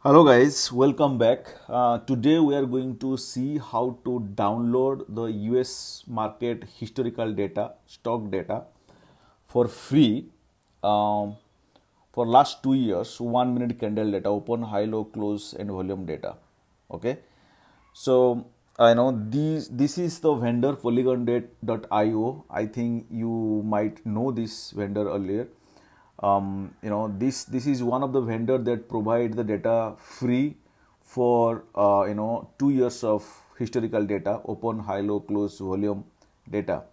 Hello guys, welcome back. Today we are going to see how to download the US market historical data, stock data for free for last 2 years, 1 minute candle data, open, high, low, close and volume data. Okay. So I know this is the vendor polygon.io. I think you might know this vendor earlier. This is one of the vendor that provide the data free for 2 years of historical data, open, high, low, close, volume data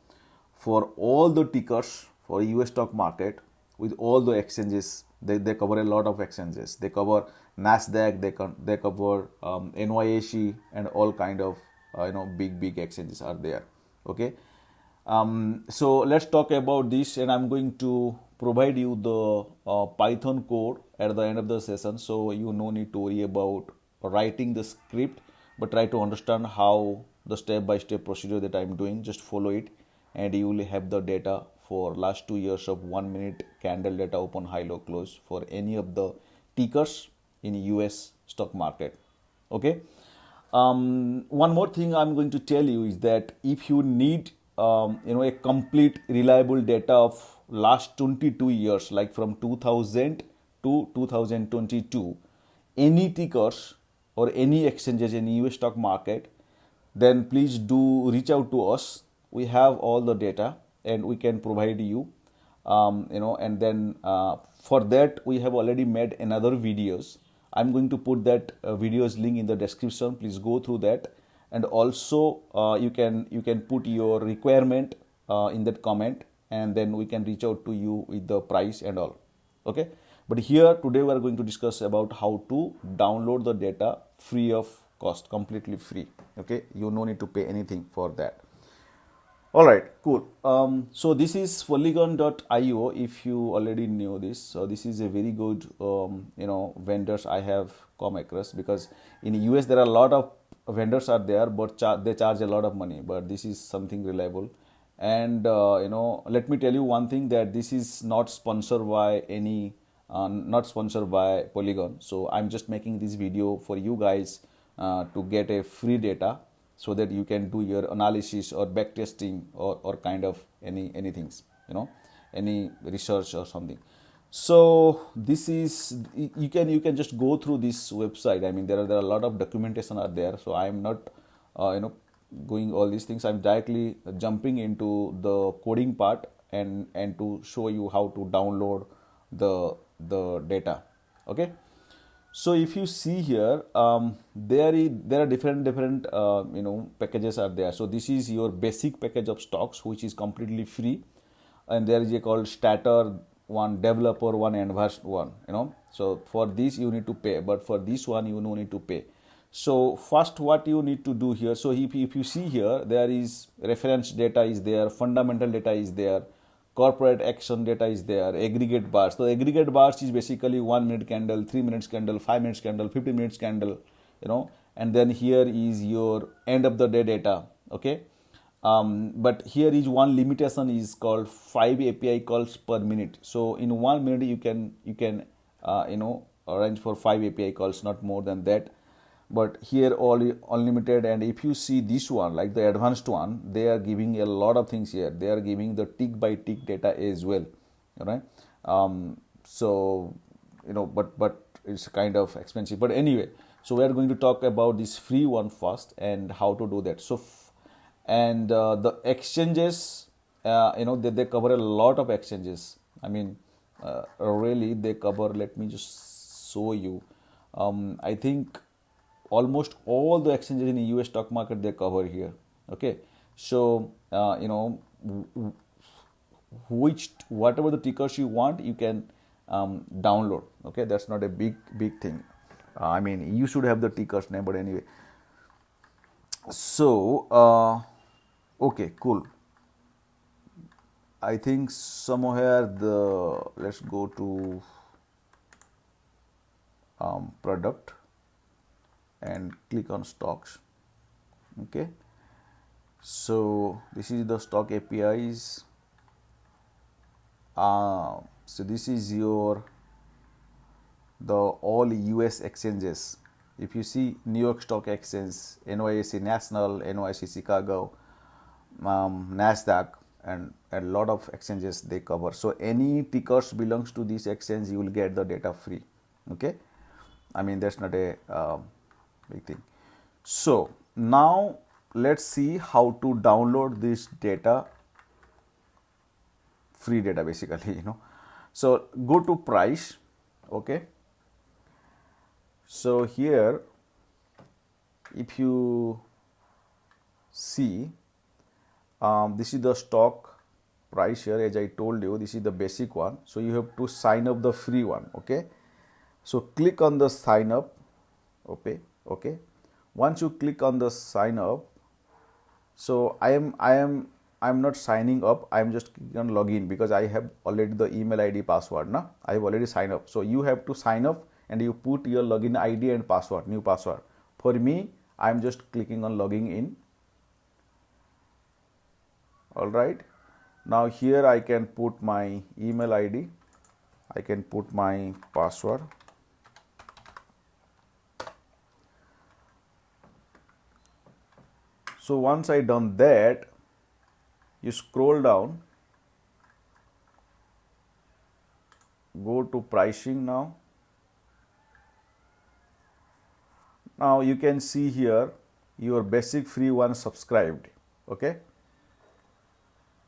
for all the tickers for US stock market with all the exchanges. They cover a lot of exchanges. They cover Nasdaq, they cover NYSE and all kind of big exchanges are there. Okay. So let's talk about this, and I'm going to provide you the Python code at the end of the session, so you no need to worry about writing the script, but try to understand how the step-by-step procedure that I'm doing. Just follow it, and you will have the data for last 2 years of 1 minute candle data, open, high, low, close for any of the tickers in US stock market. Okay. One more thing I'm going to tell you is that if you need a complete reliable data of last 22 years, like from 2000 to 2022, any tickers or any exchanges in US stock market, then please do reach out to us. We have all the data and we can provide you. And then for that we have already made another videos. I'm going to put that videos link in the description. Please go through that, and also you can put your requirement in that comment, and then we can reach out to you with the price and all. Okay. But here today we are going to discuss about how to download the data free of cost, completely free. Okay, you no need to pay anything for that. All right, cool. So this is polygon.io. If you already knew this, so this is a very good vendors I have come across, because in US there are a lot of vendors are there, but they charge a lot of money. But this is something reliable, and let me tell you one thing, that this is not sponsored by any, not sponsored by Polygon. So I'm just making this video for you guys to get a free data, so that you can do your analysis or back testing, or kind of any things, any research or something. So this is, you can just go through this website. I mean, there are a lot of documentation are there, so I'm not going all these things. I'm directly jumping into the coding part, and to show you how to download the data. Okay. So if you see here, there are different packages are there. So this is your basic package of stocks, which is completely free, and there is a called starter one, developer one, advanced one. So for this you need to pay, but for this one you no need to pay. So first, what you need to do here, so if you see here, there is reference data is there, fundamental data is there, corporate action data is there, aggregate bars. So aggregate bars is basically 1 minute candle, 3 minutes candle, 5 minutes candle, 15 minutes candle, and then here is your end of the day data. Okay. But here is one limitation, is called 5 API calls per minute. So in 1 minute you can arrange for 5 API calls, not more than that. But here all unlimited. And if you see this one, like the advanced one, they are giving a lot of things here. They are giving the tick by tick data as well. Right. So but it's kind of expensive. But anyway, so we are going to talk about this free one first, and how to do that. So and the exchanges, they cover a lot of exchanges. I mean, really they cover, let me just show you. I think almost all the exchanges in the US stock market they cover here. Okay. So whatever the tickers you want, you can download. Okay, that's not a big thing. I mean, you should have the tickers name, but anyway. So okay, cool. I think somewhere let's go to product and click on stocks. Okay. So this is the stock APIs. So this is your the all US exchanges. If you see New York Stock Exchange, NYSE National, NYSE Chicago, NASDAQ, and a lot of exchanges they cover. So any tickers belongs to this exchange, you will get the data free. Okay, I mean that's not a big thing. So now let's see how to download this data, free data basically, So go to price. Okay, so here if you see, this is the stock price here. As I told you, this is the basic one, so you have to sign up the free one. Okay, so click on the sign up. Okay, once you click on the sign up, so I'm not signing up, I'm just clicking on login because I have already the email ID password. Now I have already signed up, so you have to sign up and you put your login ID and password, new password. For me, I'm just clicking on logging in. All right, now here I can put my email ID, I can put my password. So once I done that, you scroll down, go to pricing now. Now you can see here your basic free one subscribed. Okay,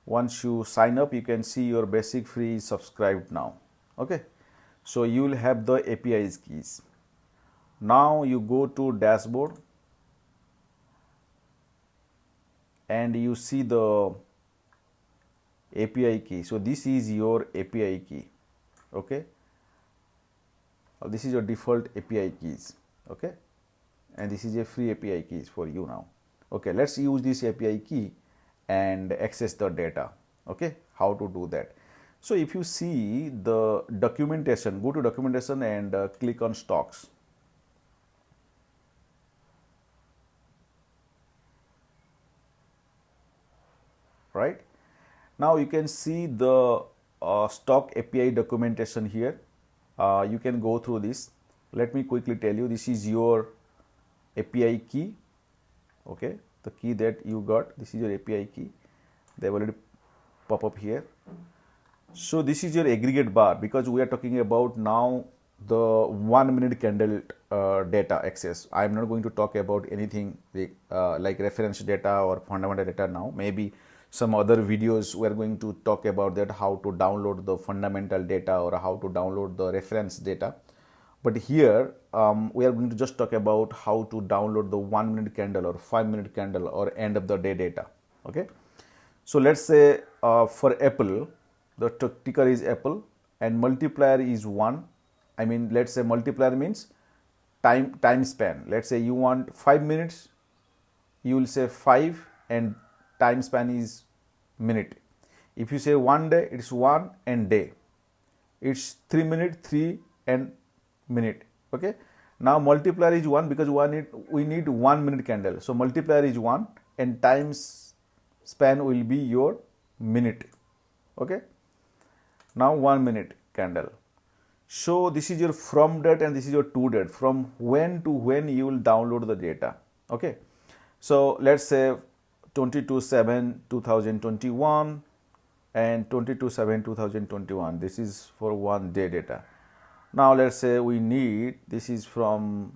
once you sign up, you can see your basic free is subscribed now. Okay, so you will have the APIs keys. Now you go to dashboard and you see the API key. So this is your API key. Okay, this is your default API keys. Okay, and this is a free API keys for you now. Okay, let's use this API key and access the data. Okay, how to do that? So if you see the documentation, go to documentation and click on stocks. Right, now you can see the stock API documentation here. You can go through this. Let me quickly tell you, this is your API key. Okay, the key that you got, this is your API key. They've already pop up here. So this is your aggregate bar, because we are talking about now the 1 minute candle data access. I am not going to talk about anything like reference data or fundamental data now. Maybe some other videos we are going to talk about that, how to download the fundamental data or how to download the reference data. But here we are going to just talk about how to download the 1 minute candle or 5 minute candle or end of the day data. Okay, so let's say for Apple, the ticker is Apple and multiplier is 1. I mean, let's say multiplier means time span. Let's say you want 5 minutes, you will say 5 and time span is minute. If you say 1 day, it's 1 and day. It's 3 minutes, 3 and minute. Okay, now multiplier is 1 because we need 1 minute candle. So multiplier is 1 and time span will be your minute. Okay, now 1 minute candle. So this is your from date and this is your to date, from when to when you will download the data. Okay, so let's say 22/7/2021 and 22/7/2021. This is for 1 day data. Now let's say we need, this is from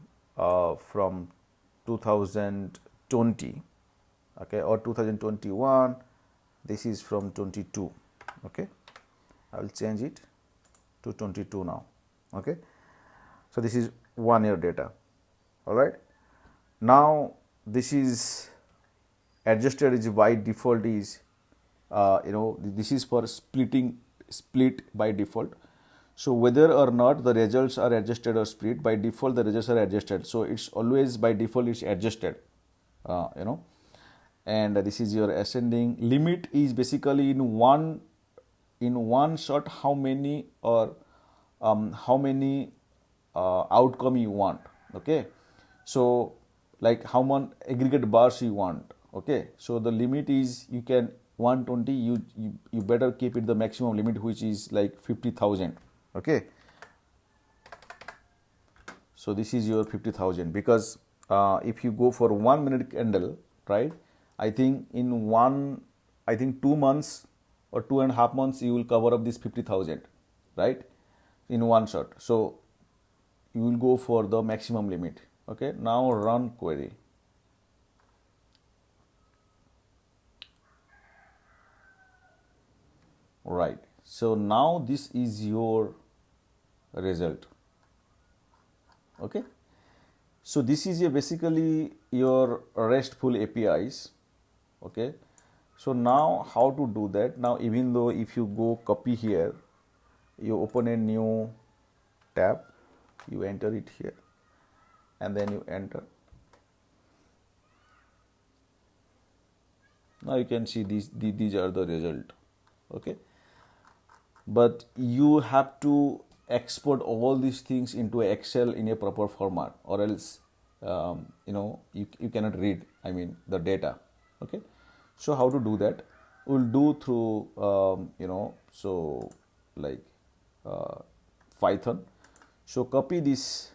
2020, okay, or 2021. This is from 22. Okay, I will change it to 22 now. Okay, so this is 1 year data. All right, now this is adjusted is by default is this is for split by default. So whether or not the results are adjusted or split, by default the results are adjusted. So it's always by default it's adjusted, and this is your ascending. Limit is basically in one shot how many or outcome you want. Okay, so like how many aggregate bars you want. Okay, so the limit is, you can 120, you better keep it the maximum limit, which is like 50,000. Okay, So this is your 50,000, because if you go for 1 minute candle, right, I think in 2 months or 2.5 months you will cover up this 50,000, right, in one shot. So you will go for the maximum limit. Okay, now run query. Right, so now this is your result. Okay, so this is basically your RESTful APIs. Okay, so now how to do that? Now, even though if you go copy here, you open a new tab, you enter it here, and then you enter. Now you can see these are the result. Okay, but you have to export all these things into Excel in a proper format, or else you cannot read, I mean, the data. Okay, so how to do that? We'll do through so like Python. So copy this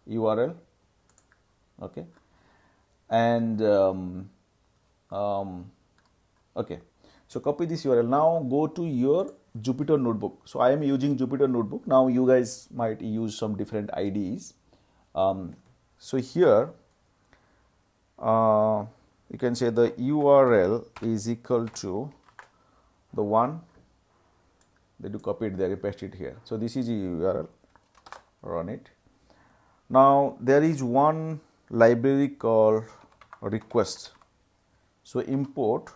URL. Okay, and okay, so copy this URL. Now go to your Jupyter notebook. So I am using Jupyter notebook. Now you guys might use some different IDEs. So here you can say the URL is equal to the one that you copied there, you paste it here. So this is the URL, run it. Now there is one library called request. So import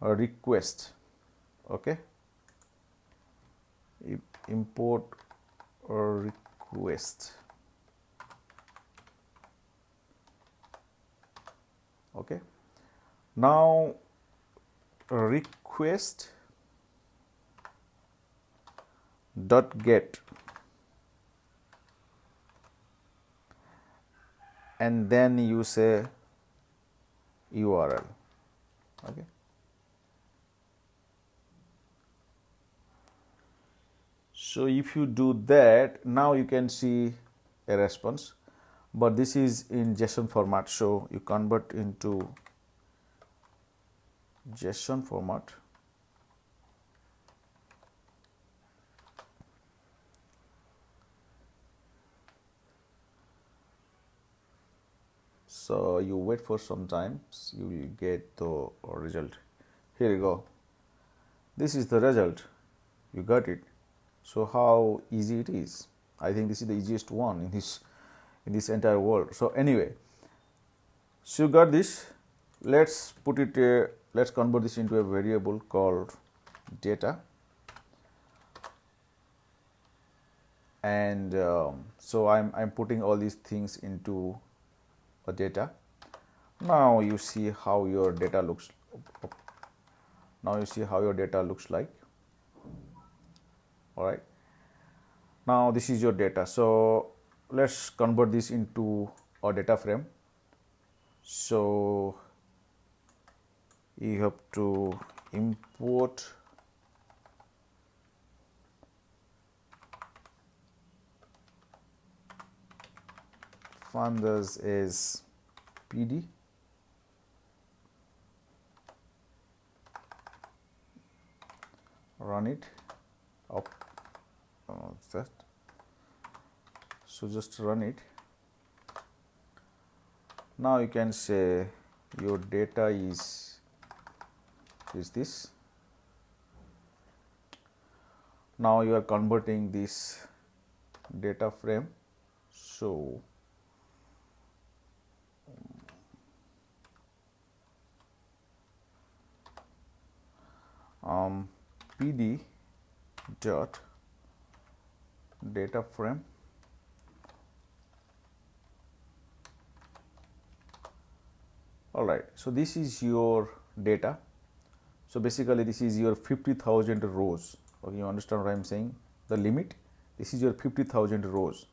a request. Okay, import a request. Okay, now request dot get, and then you say URL. Okay, so if you do that, now you can see a response, but this is in JSON format, so you convert into JSON format. So you wait for some time, you will get the result. Here you go. This is the result. You got it. So how easy it is? I think this is the easiest one in this entire world. So anyway, so you got this. Let's convert this into a variable called data, and so I'm putting all these things into a data. Now you see how your data looks. Now you see how your data looks like. All right. Now this is your data. So let's convert this into a data frame. So you have to import funders as PD, run it up. That. So just run it. Now you can say your data is this. Now you are converting this data frame. So PD dot data frame. All right, so this is your data. So basically this is your 50,000 rows. Okay, you understand what I'm saying? The limit, this is your 50,000 rows.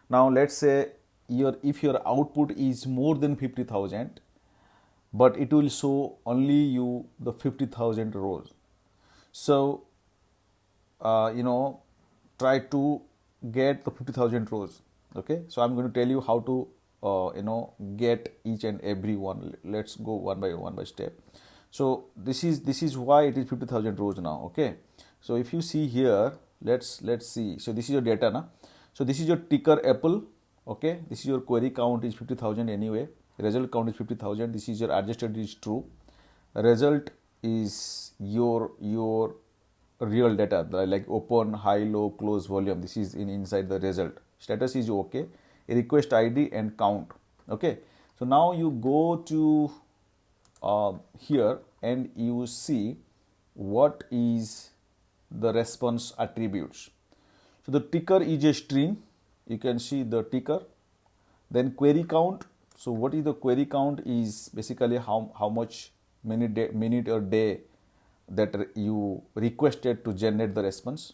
Now let's say if your output is more than 50,000, but it will show only you the 50,000 rows. So try to get the 50,000 rows. Okay, so I'm going to tell you how to get each and every one. Let's go one by step. So this is why it is 50,000 rows now. Okay, so if you see here, let's see. So this is your data now. So this is your ticker Apple. Okay, this is your query count is 50,000 anyway. Result count is 50,000. This is your adjusted is true. Result is your real data, like open, high, low, close, volume. This is inside the result. Status is okay. Request ID and count. Okay, so now you go to here and you see what is the response attributes. So the ticker is a string. You can see the ticker. Then query count. So what is the query count is basically how much minute or day that you requested to generate the response.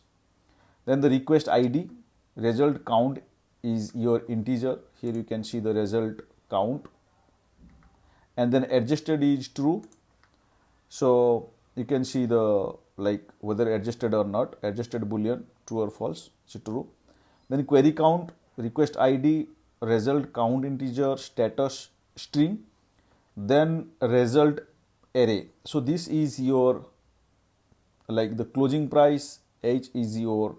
Then the request ID, result count is your integer. Here you can see the result count. And then adjusted is true. So you can see the like whether adjusted or not, adjusted boolean, true or false, it's true. Then query count, request ID, result count integer, status string, then result array. So this is your like the closing price, H is your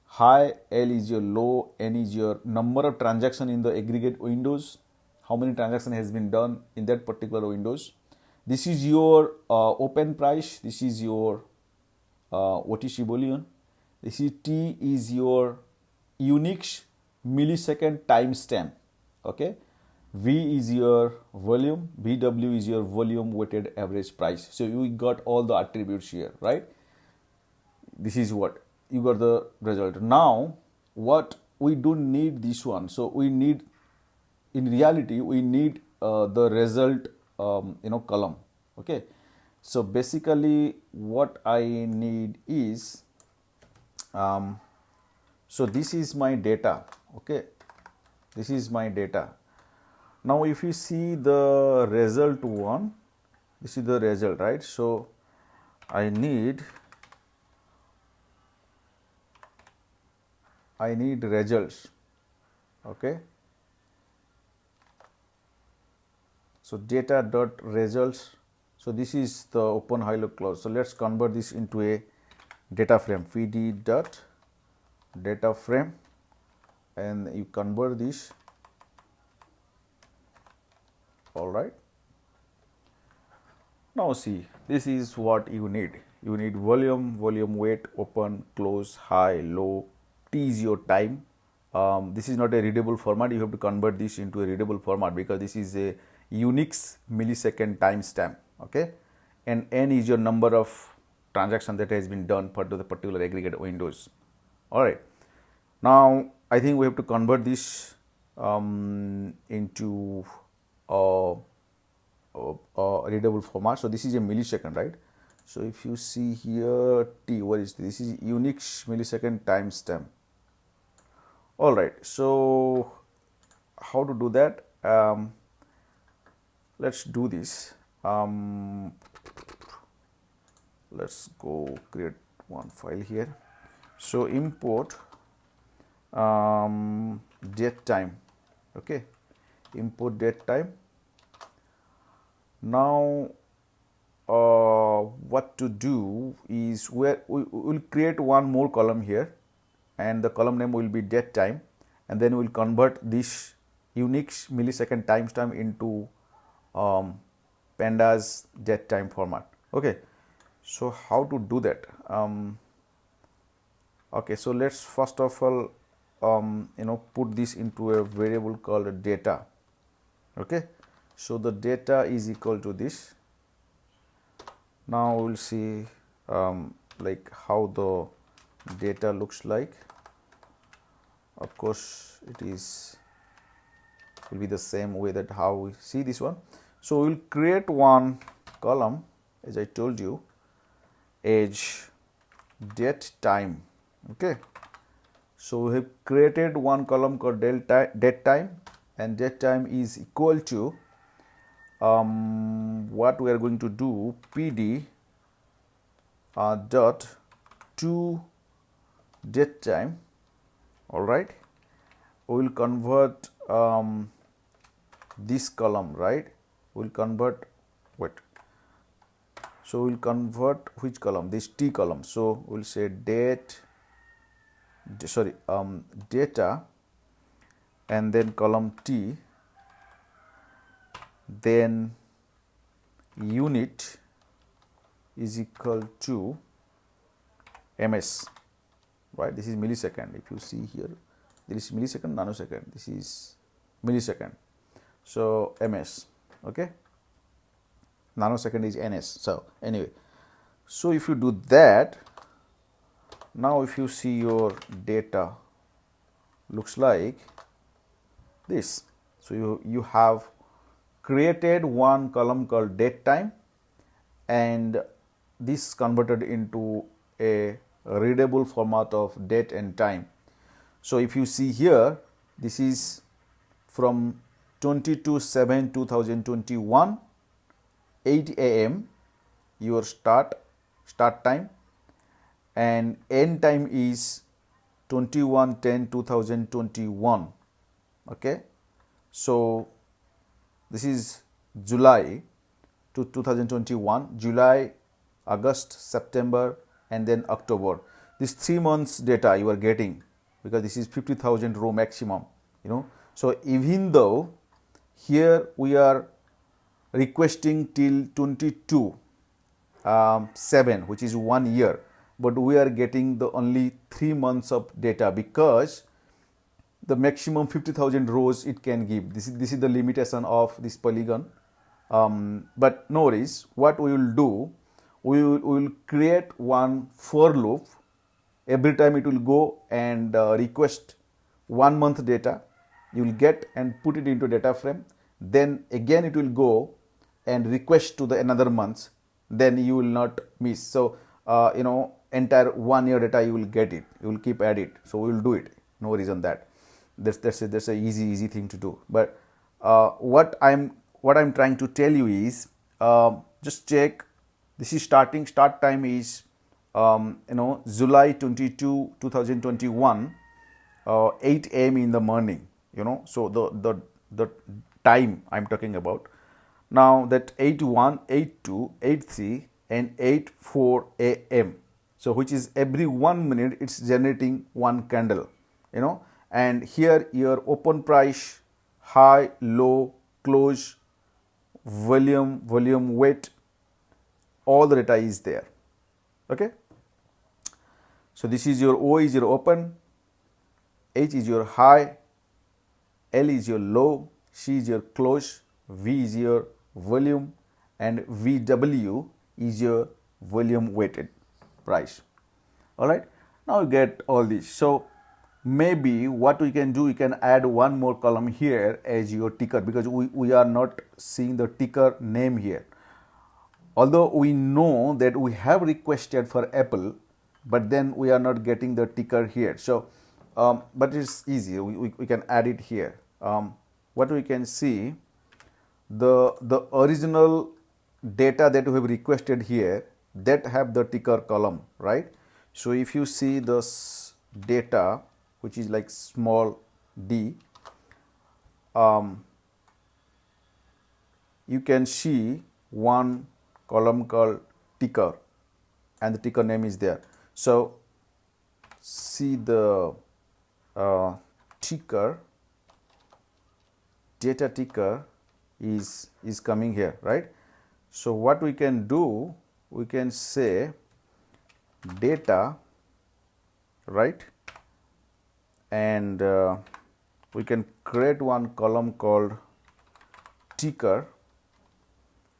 high, L is your low, N is your number of transaction in the aggregate windows, how many transaction has been done in that particular windows. This is your open price, this is your OTC boolean, this is T is your unique millisecond timestamp. Okay, V is your volume, VW is your volume weighted average price. So you got all the attributes here, right? This is what you got the result. Now what we don't need this one. So we need, in reality, we need the result column. Okay, so basically what I need is so this is my data. Okay, this is my data. Now if you see the result one, this is the result, right? So I need results. Okay, so data dot results. So this is the open, high, low, close. So let's convert this into a data frame. pd dot data frame, and you convert this. All right, now see, this is what you need. You need volume, volume weight, open, close, high, low. T is your time. This is not a readable format. You have to convert this into a readable format because this is a Unix millisecond timestamp. Okay, and N is your number of transaction that has been done per to the particular aggregate windows. All right, now I think we have to convert this into a readable format. So this is a millisecond, right? So if you see here, T, what is this? This is Unix millisecond timestamp. All right, so how to do that? Let's do this. Let's go create one file here. So import date time. Okay, import date time. Now what to do is we will create one more column here, and the column name will be date time, and then we'll convert this Unix millisecond timestamp into pandas date time format. Okay, so how to do that? Okay, so let's first of all put this into a variable called data. Okay, so the data is equal to this. Now we'll see like how the data looks like. Of course it will be the same way that how we see this one. So we'll create one column, as I told you, as date time. Okay, so we have created one column called date time, and date time is equal to what we are going to do, pd dot to date time, All right, we will convert this column, right? We'll convert, wait, so we'll convert which column? This T column. So we'll say data, and then column T, then unit is equal to ms, right? This is millisecond. If you see here, there is millisecond, nanosecond. This is millisecond. So ms, okay. Nanosecond is ns. So anyway, so if you do that, now if you see your data looks like this. So you have created one column called date time, and this converted into a readable format of date and time. So if you see here, this is from 22/7/2021, 8 a.m. your start time, and end time is 21/10/2021. Okay, so this is July to 2021, July, August, September, and then October. This 3 months data you are getting, because this is 50,000 row maximum, you know. So even though here we are requesting till 22/7, which is 1 year, but we are getting the only 3 months of data, because the maximum 50,000 rows it can give. This is the limitation of this polygon. But no worries. What we will do, we will create one for loop. Every time it will go and request 1 month data, you will get and put it into data frame. Then again it will go and request to the another month. Then you will not miss. So entire 1 year data you will get it. You will keep at it. So we will do it. No worries on that. That's a easy thing to do. But what I'm trying to tell you is, just check. This is start time is July 22, 2021, 8 a.m. in the morning. So the time I'm talking about. Now that 8:1, 8:2, 8:3, and 8:4 a.m. So which is every 1 minute it's generating one candle. And here your open price, high, low, close, volume, weight, all the data is there. Okay. So this is your O is your open, H is your high, L is your low, C is your close, V is your volume, and VW is your volume weighted price. All right. Now you get all this. So maybe what we can do, we can add one more column here as your ticker, because we are not seeing the ticker name here. Although we know that we have requested for Apple, but then we are not getting the ticker here. So, but it's easy. We can add it here. What we can see, the original data that we have requested here, that have the ticker column, right? So if you see this data, which is like small d, you can see one column called ticker, and the ticker name is there. So see the ticker, data ticker is coming here, right? So what we can do, we can say data, right? And we can create one column called ticker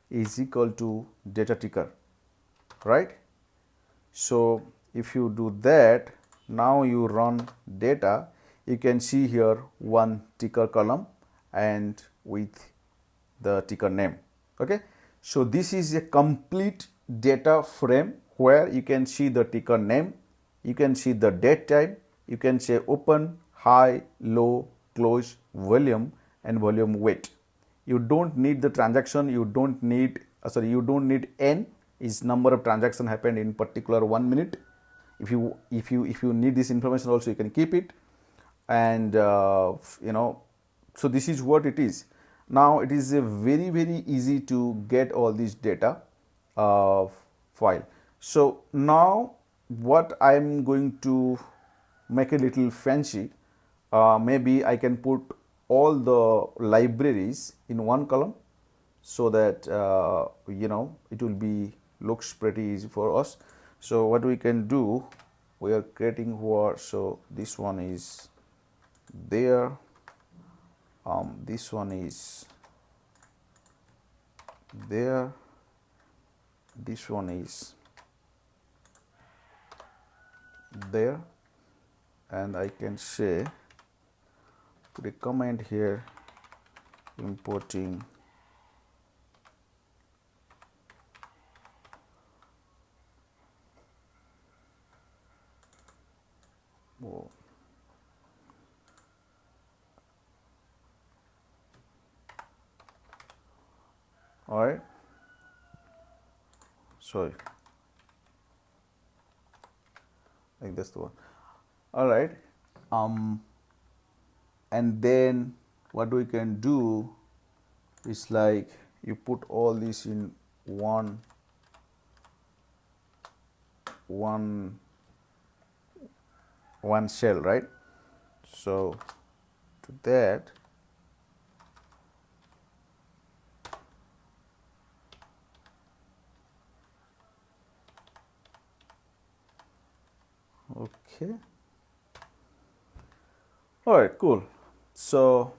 is equal to data ticker, right? So if you do that, now you run data, you can see here one ticker column and with the ticker name. Okay, so this is a complete data frame where you can see the ticker name, you can see the date time, you can say open, high, low, close, volume, and volume weight. You don't need the transaction, you don't need n is number of transaction happened in particular 1 minute. If you need this information also, you can keep it. and so this is what it is. Now it is a very easy to get all this data file. So now what I'm going to make a little fancy, maybe I can put all the libraries in one column, so that it will be looks pretty easy for us. So what we can do, we are creating where, so this one is there, this one is there, this one is there, and I can say, put a comment here, importing all right, sorry, like that's the one. All right, and then what we can do is, like, you put all this in one shell, right? So to that, okay, all right, cool. So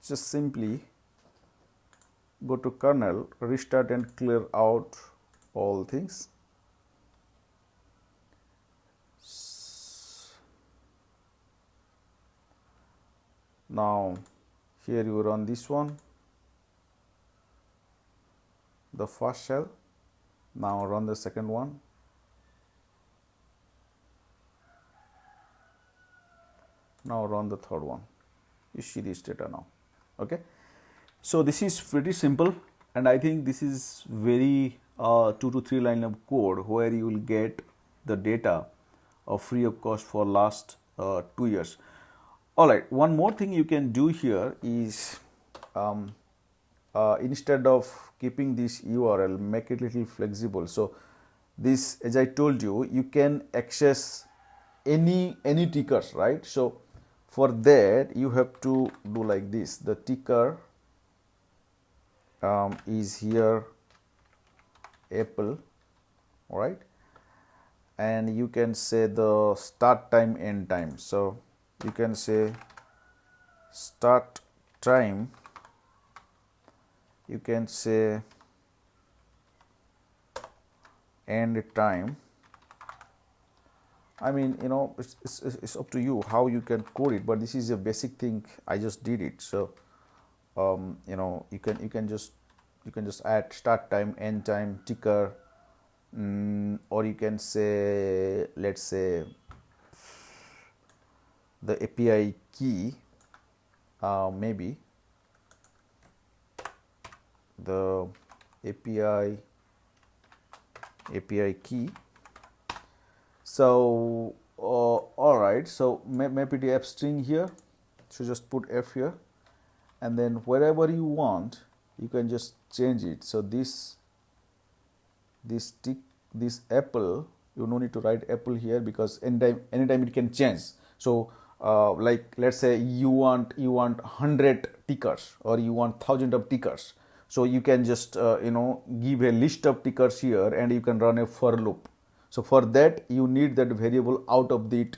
just simply go to kernel, restart and clear out all things. Now here you run this one, the first shell. Now run the second one. Now run the third one. You see this data now. Okay, so this is pretty simple, and I think this is very 2 to 3 line of code where you will get the data free of cost for last 2 years. All right, one more thing you can do here is, instead of keeping this URL, make it little flexible. So this, as I told you, you can access any tickers, right? So for that you have to do like this. The ticker is here Apple, all right, and you can say the start time, end time. So you can say start time, you can say end time. I mean, it's up to you how you can code it, but this is a basic thing. I just did it. So you can just add start time, end time, ticker, or you can say, let's say, the API key, maybe the API key. So all right, so maybe the F string here, so just put F here, and then wherever you want you can just change it. So this Apple, you no need to write Apple here, because anytime it can change. So like, let's say you want 100 tickers, or you want 1,000 of tickers. So you can just give a list of tickers here, and you can run a for loop. So for that you need that variable out of this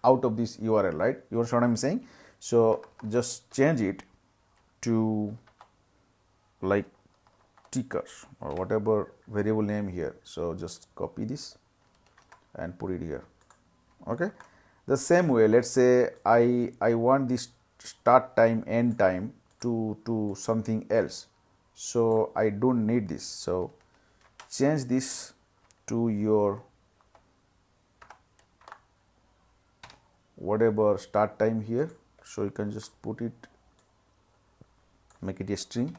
URL, right? You understand what I'm saying? So just change it to like tickers or whatever variable name here. So just copy this and put it here. Okay, the same way, let's say I want this start time, end time to something else. So I don't need this. So change this to your whatever start time here. So you can just put it, make it a string.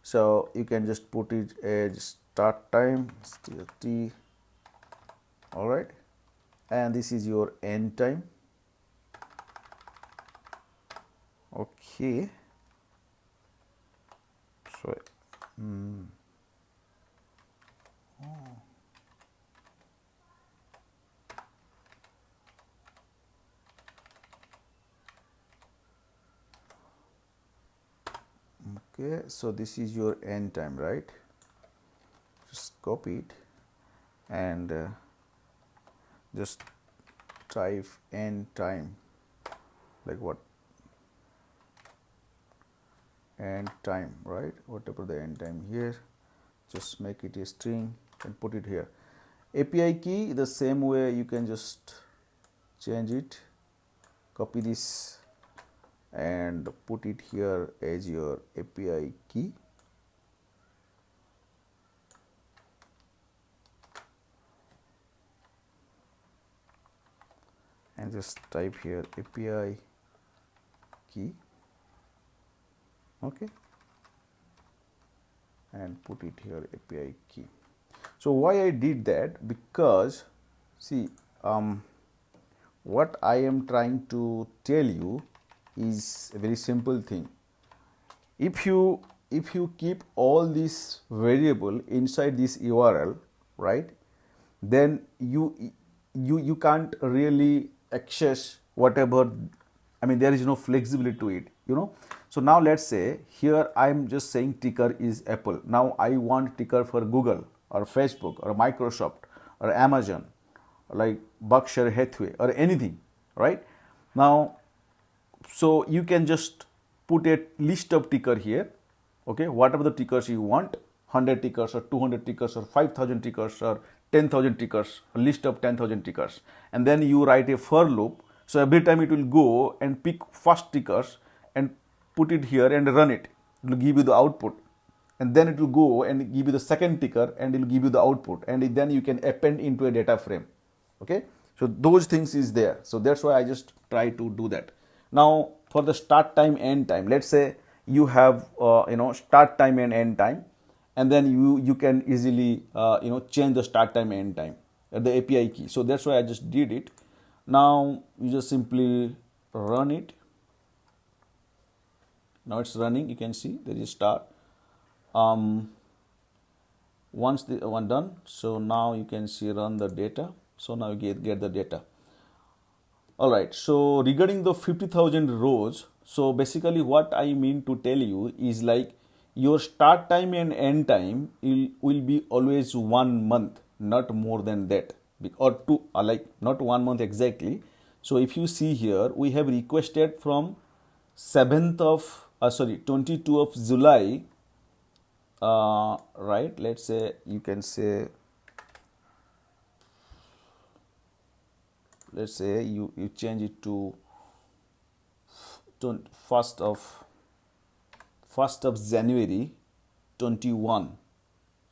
So you can just put it as start time, T, all right, and this is your end time. Okay. So okay, so this is your end time, right? Just copy it and just type end time, like what, end time, right? Whatever the end time here, just make it a string and put it here. API key, the same way you can just change it, copy this and put it here as your API key. And just type here API key, okay, and put it here API key. So why I did that? Because see, what I am trying to tell you is a very simple thing. If you keep all these variable inside this URL, right, then you can't really access whatever. I mean, there is no flexibility to it, you know. So now let's say here I am just saying ticker is Apple. Now I want ticker for Google or Facebook or Microsoft or Amazon, like Berkshire Hathaway or anything, right? Now, so you can just put a list of ticker here, okay, whatever the tickers you want, 100 tickers or 200 tickers or 5,000 tickers or 10,000 tickers, a list of 10,000 tickers, and then you write a for loop. So every time it will go and pick first tickers and put it here and run it. It will give you the output, and then it will go and give you the second ticker and it will give you the output, and then you can append into a data frame. Okay, so those things is there. So that's why I just try to do that. Now for the start time, end time, let's say you have start time and end time, and then you can easily change the start time and end time at the API key. So that's why I just did it. Now you just simply run it. Now it's running. You can see there is start. Once the one done, so now you can see run the data. So now you get the data. All right, so regarding the 50,000 rows, so basically what I mean to tell you is like your start time and end time will be always 1 month, not more than that, or two, like not 1 month exactly. So if you see here, we have requested from 7th of 22 of July, right? Let's say you can say, let's say you change it to 1st of January 21,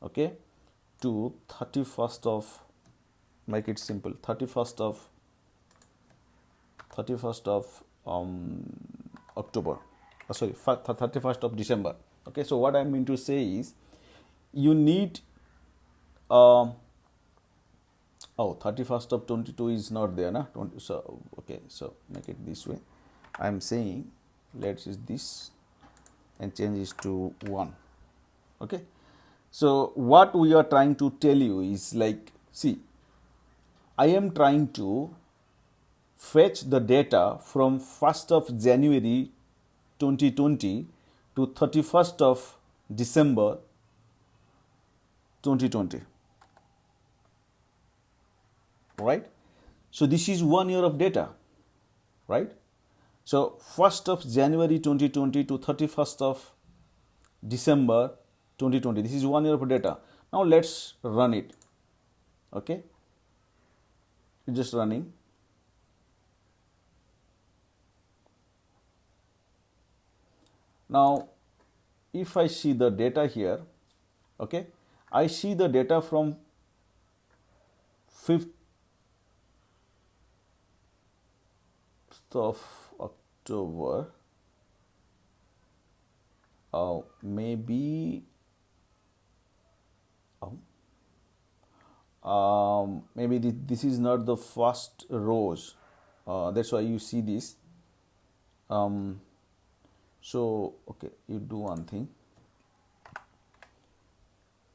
okay, to 31st of, make it simple, 31st of October, 31st of December. Okay, so what I mean to say is you need 31st of 22 is not there, na? 20, so okay, so make it this way. I'm saying let's use this and change this to 1. Okay, so what we are trying to tell you is like, see, I am trying to fetch the data from 1st of January 2020 to 31st of December 2020, right? So this is 1 year of data, right? So 1st of January 2020 to 31st of December 2020, this is 1 year of data. Now let's run it. Okay, it's just running. Now if I see the data here, okay, I see the data from 5th of October, maybe maybe this is not the first rows, that's why you see this. So okay, you do one thing.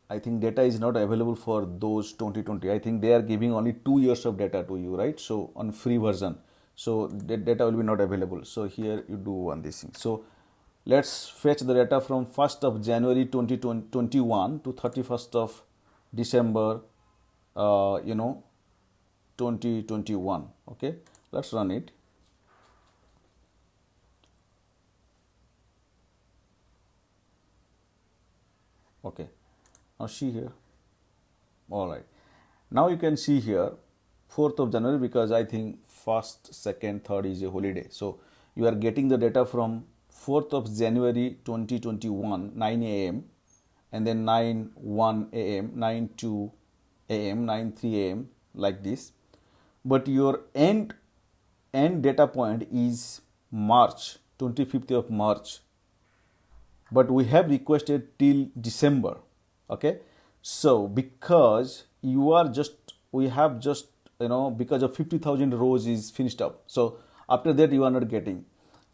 I think data is not available for those 2020. I think they are giving only 2 years of data to you, right? So on free version, so that data will be not available. So here you do one this thing. So let's fetch the data from 1st of January 2021 to 31st of December, 2021. Okay, let's run it. Okay, now see here. All right. Now you can see here 4th of January, because I think 1st, 2nd, 3rd is a holiday. So you are getting the data from 4th of January 2021, 9 a.m. and then 9:1 a.m., 9:2 a.m., 9:3 a.m. like this. But your end data point is March, 25th of March, but we have requested till December. Okay, so because you are just, we have just, because of 50,000 rows is finished up, so after that you are not getting.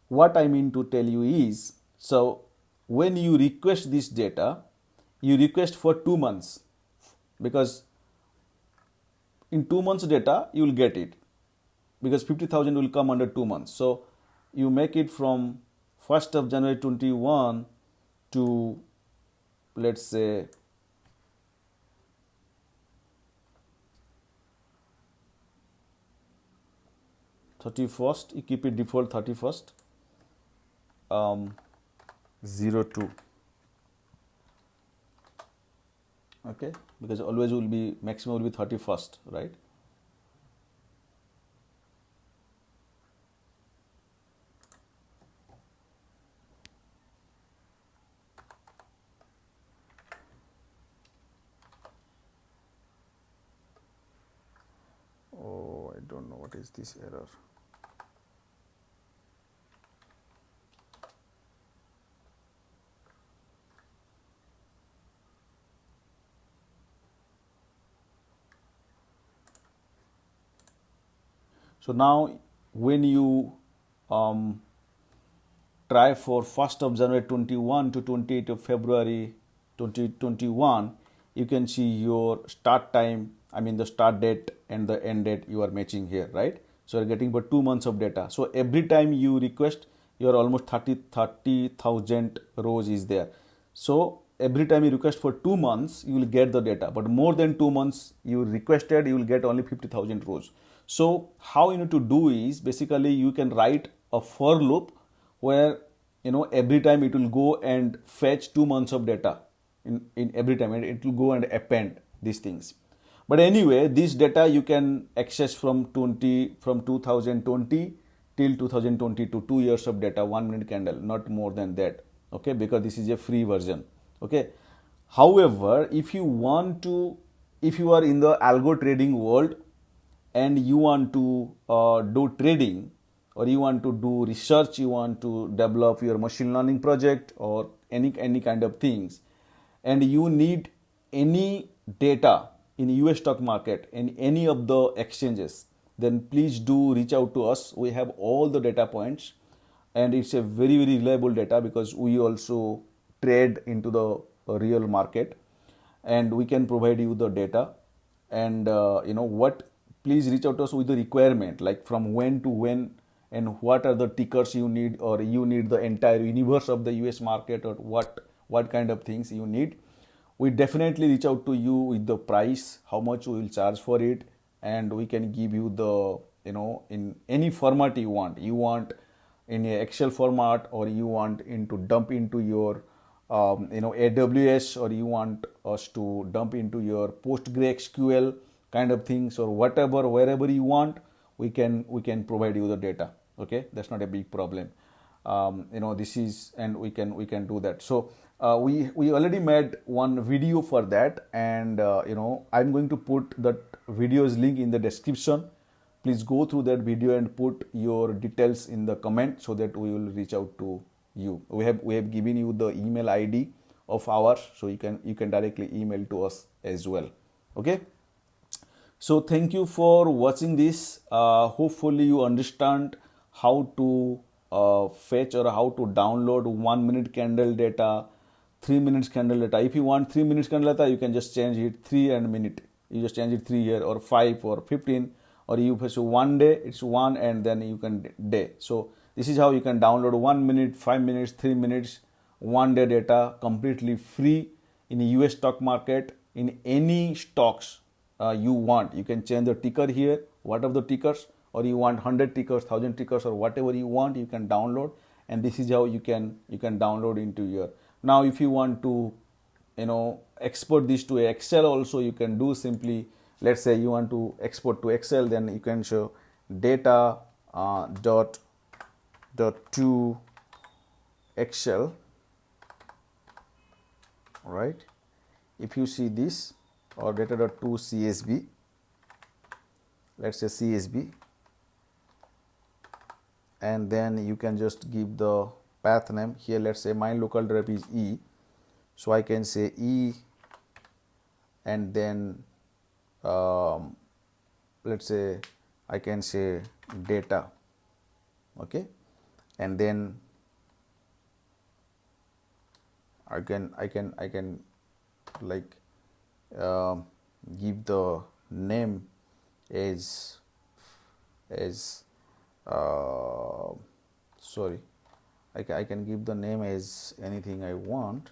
What I mean to tell you is, so when you request this data, you request for 2 months, because in 2 months data you will get it, because 50,000 will come under 2 months. So you make it from 1st of January 21 to, let's say, 31st, you keep it default 31st, 02. Okay, because always will be, maximum will be 31st, right? Oh, I don't know what is this error. So now when you try for 1st of January 21 to 28th of February 2021, you can see your start time, I mean the start date and the end date you are matching here, right? So you're getting about 2 months of data. So every time you request, you are almost 30,000 rows is there. So every time you request for 2 months, you will get the data. But more than 2 months you requested, you will get only 50,000 rows. So how you need to do is, basically you can write a for loop where, every time it will go and fetch 2 months of data in every time, and it will go and append these things. But anyway, this data you can access from 2020 till 2022, 2 years of data, 1 minute candle, not more than that. Okay, because this is a free version. Okay, however, if you want to, if you are in the algo trading world and you want to do trading, or you want to do research, you want to develop your machine learning project or any kind of things, and you need any data in US stock market and any of the exchanges, then please do reach out to us. We have all the data points, and it's a very reliable data, because we also trade into the real market, and we can provide you the data. And what, please reach out to us with the requirement, like from when to when, and what are the tickers you need, or you need the entire universe of the US market, or what kind of things you need. We definitely reach out to you with the price, how much we will charge for it, and we can give you the, in any format you want. You want in a Excel format, or you want into dump into your AWS, or you want us to dump into your PostgreSQL kind of things, or whatever, wherever you want, we can provide you the data. Okay, that's not a big problem. This is, and we can do that. So we already made one video for that, and I'm going to put that video's link in the description. Please go through that video and put your details in the comment, so that we will reach out to you. We have given you the email ID of ours, so you can directly email to us as well. Okay, so thank you for watching this. Hopefully you understand how to fetch or how to download 1 minute candle data, 3 minutes candle data. If you want 3 minutes candle data, you can just change it 3 and minute. You just change it 3 here or 5 or 15, or you pursue 1 day, it's 1, and then you can day. So this is how you can download 1 minute, 5 minutes, 3 minutes, 1 day data completely free in US stock market, in any stocks you want. You can change the ticker here, what are the tickers, or you want 100 tickers, 1000 tickers, or whatever you want, you can download. And this is how you can download into your. Now if you want to export this to Excel also, you can do simply. Let's say you want to export to Excel, then you can show data dot to Excel, right? If you see this, or data dot to CSV, let's say CSV, and then you can just give the path name here. Let's say my local rep is E, so I can say E, and then let's say I can say data, okay, and then I can like give the name as sorry, I can give the name as anything I want.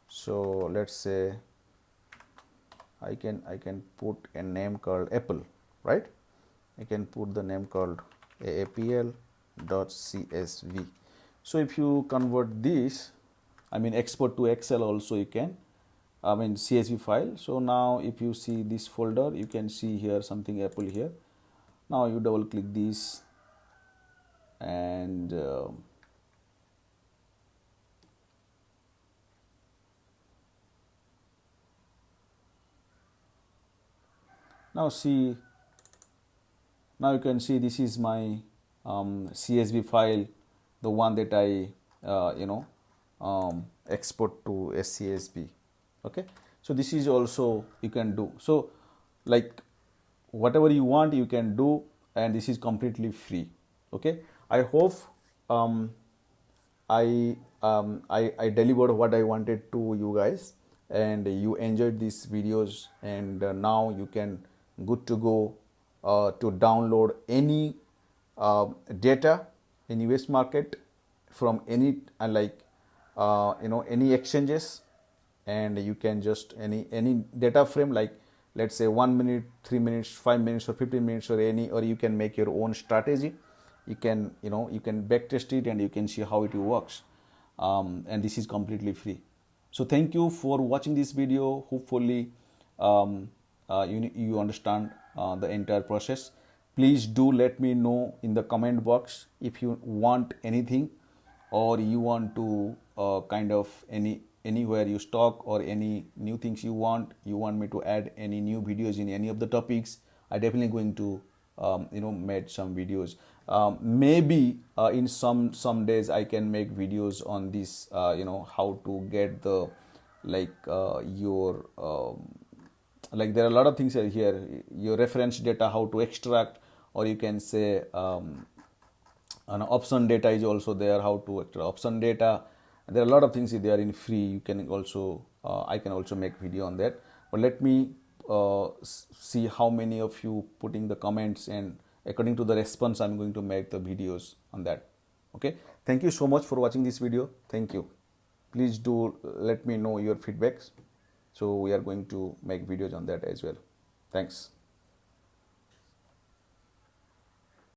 So let's say I can put a name called Apple, right? I can put the name called AAPL.CSV. So if you convert this, export to Excel also you can, CSV file. So now if you see this folder, you can see here something Apple here. Now you double click this, and now see, now you can see this is my CSV file, the one that I export to a CSV. Okay, so this is also you can do. So like whatever you want you can do, and this is completely free. Okay, I hope I delivered what I wanted to you guys, and you enjoyed these videos, and now you can good to go to download any data in US market from any any exchanges, and you can just any data frame, like let's say 1 minute, 3 minutes, 5 minutes, or 15 minutes, or any, or you can make your own strategy. You can you can back test it, and you can see how it works, and this is completely free. So thank you for watching this video. Hopefully you understand the entire process. Please do let me know in the comment box if you want anything, or you want to kind of anywhere you stock, or any new things you want me to add any new videos in any of the topics. I definitely going to make some videos. Maybe in some days I can make videos on this, how to get the your like there are a lot of things here, your reference data, how to extract, or you can say an option data is also there, how to extract option data. There are a lot of things there in free. You can also I can also make video on that, but let me see how many of you putting the comments, and according to the response I'm going to make the videos on that. Okay, thank you so much for watching this video. Thank you. Please do let me know your feedbacks, so we are going to make videos on that as well. Thanks.